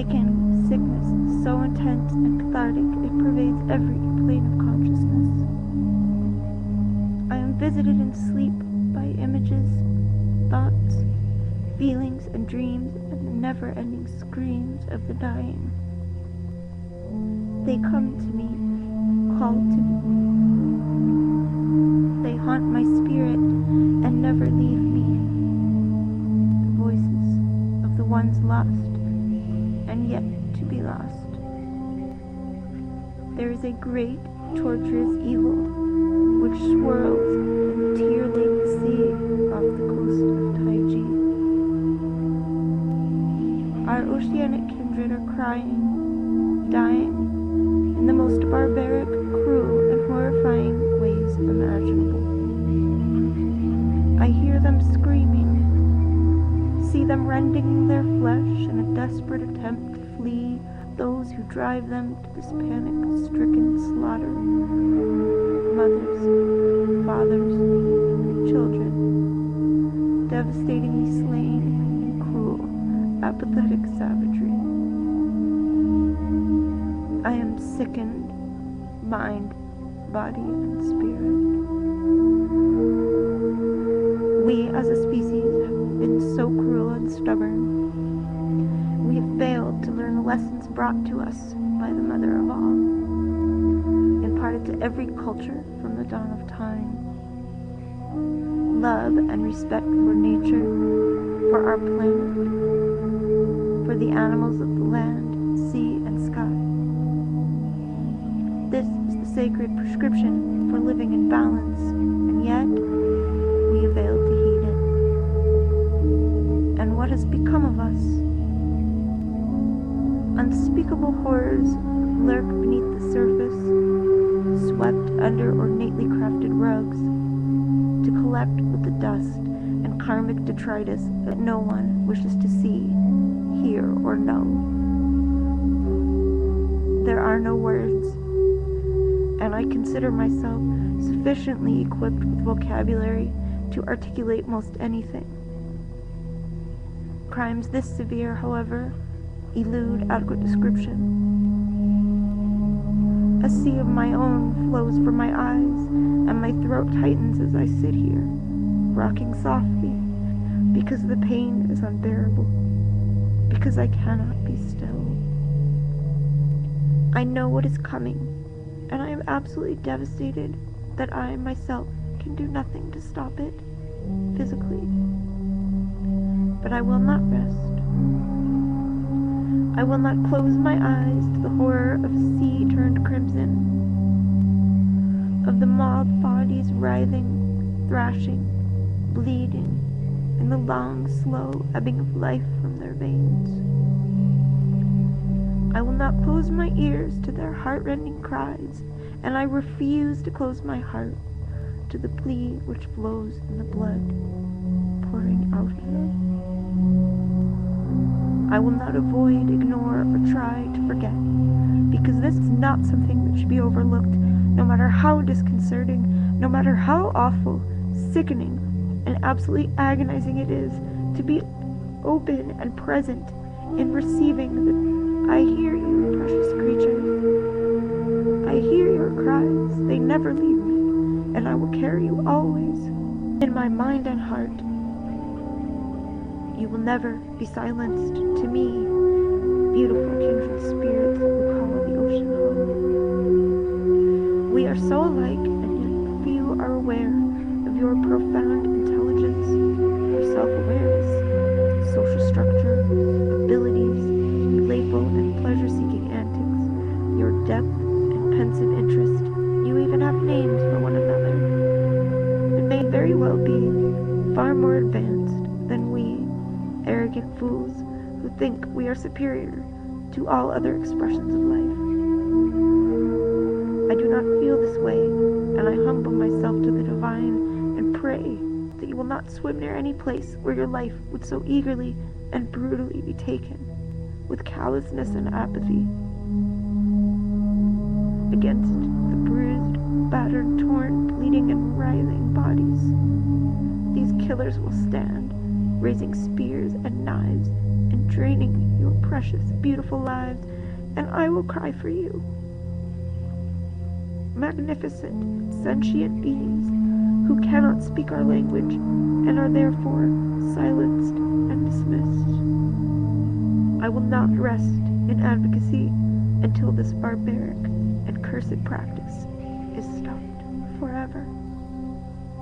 taken with sickness so intense and cathartic it pervades every plane of consciousness. I am visited in sleep by images, thoughts, feelings, and dreams, and the never-ending screams of the dying. They come to me, call to me. They haunt my spirit and never leave me. The voices of the ones lost and yet to be lost. There is a great, torturous evil which swirls in tear-laden sea off the coast of Taiji. Our oceanic kindred are crying, dying, in the most barbaric, cruel, and horrifying ways imaginable. I hear them screaming, see them rending their flesh in a desperate attempt to flee those who drive them to this panic-stricken slaughter. Mothers, fathers, children, devastatingly slain in cruel, apathetic savagery. I am sickened, mind, body, and spirit. We as a species have been so cruel and stubborn. We have failed to learn the lessons brought to us by the mother of all, imparted to every culture from the dawn of time. Love and respect for nature, for our planet, for the animals of the land, sea, and sky. This is the sacred prescription for living in balance, and yet we have failed to heed it. And what has become of us? Unspeakable horrors lurk beneath the surface, swept under ornately crafted rugs, to collect with the dust and karmic detritus that no one wishes to see, hear, or know. There are no words, and I consider myself sufficiently equipped with vocabulary to articulate most anything. Crimes this severe, however, elude adequate description. A sea of my own flows from my eyes, and my throat tightens as I sit here, rocking softly, because the pain is unbearable, because I cannot be still. I know what is coming, and I am absolutely devastated that I myself can do nothing to stop it, physically. But I will not rest. I will not close my eyes to the horror of a sea turned crimson, of the mauled bodies writhing, thrashing, bleeding, in the long, slow ebbing of life from their veins. I will not close my ears to their heart-rending cries, and I refuse to close my heart to the plea which flows in the blood pouring out here. I will not avoid, ignore, or try to forget, because this is not something that should be overlooked, no matter how disconcerting, no matter how awful, sickening, and absolutely agonizing it is to be open and present in receiving the I hear you, precious creatures. I hear your cries. They never leave me, and I will carry you always in my mind and heart. You will never be silenced to me, beautiful kindred spirits who call the ocean home. We are so alike, and yet few are aware of your profound intelligence, your self-awareness, social structure, abilities, playful and pleasure-seeking antics, your depth and pensive interest. You even have names for one another. It may very well be far more advanced than we, arrogant fools who think we are superior to all other expressions of life. I do not feel this way, and I humble myself to the divine and pray that you will not swim near any place where your life would so eagerly and brutally be taken, with callousness and apathy. Against the bruised, battered, torn, bleeding, and writhing bodies, these killers will stand, raising spears and knives and draining your precious, beautiful lives, and I will cry for you. Magnificent, sentient beings who cannot speak our language and are therefore silenced and dismissed. I will not rest in advocacy until this barbaric and cursed practice is stopped forever.